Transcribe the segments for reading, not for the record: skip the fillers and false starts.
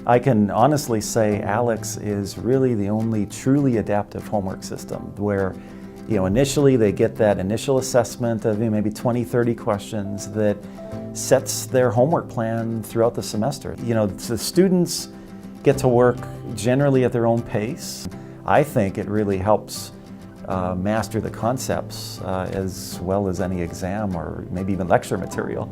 I can honestly say ALEKS is really the only truly adaptive homework system where, initially they get that initial assessment of maybe 20, 30 questions that sets their homework plan throughout the semester. The students get to work generally at their own pace. I think it really helps master the concepts as well as any exam or maybe even lecture material.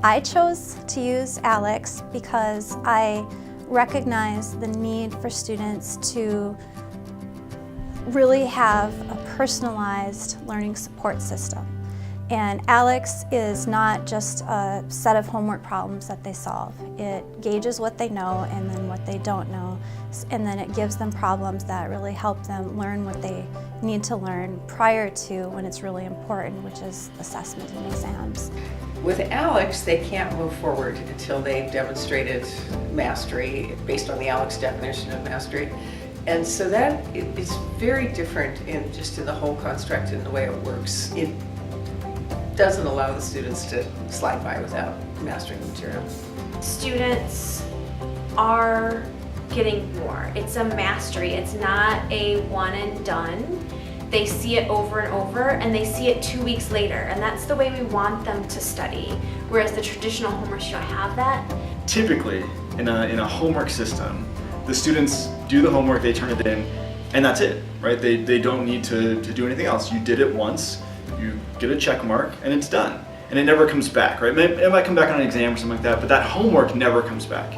I chose to use ALEKS because I recognize the need for students to really have a personalized learning support system. And ALEKS is not just a set of homework problems that they solve. It gauges what they know and then what they don't know, and then it gives them problems that really help them learn what they need to learn prior to when it's really important, which is assessment and exams. With ALEKS, they can't move forward until they've demonstrated mastery based on the ALEKS definition of mastery. And so that is very different in the whole construct and the way it works. It doesn't allow the students to slide by without mastering the material. Students are getting more. It's a mastery. It's not a one and done. They see it over and over, and they see it 2 weeks later, and that's the way we want them to study. Whereas the traditional homework, you don't have that. Typically, in a homework system, the students do the homework, they turn it in, and that's it, right? They don't need to do anything else. You did it once, you get a check mark, and it's done. And it never comes back, right? It might come back on an exam or something like that, but that homework never comes back.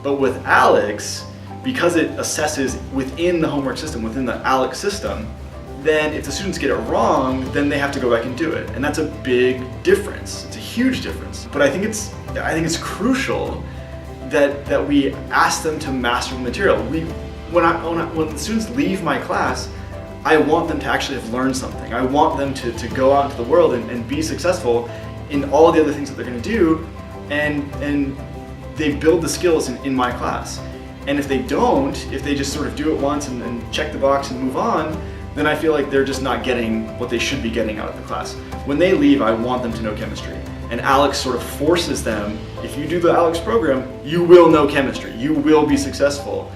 But with ALEKS, because it assesses within the homework system, within the ALEKS system, then if the students get it wrong, then they have to go back and do it. And that's a big difference. It's a huge difference. But I think it's crucial that we ask them to master the material. When the students leave my class, I want them to actually have learned something. I want them to go out into the world and be successful in all the other things that they're going to do, and they build the skills in my class. And if they don't, if they just sort of do it once and check the box and move on, then I feel like they're just not getting what they should be getting out of the class. When they leave, I want them to know chemistry. And ALEKS sort of forces them, if you do the ALEKS program, you will know chemistry. You will be successful.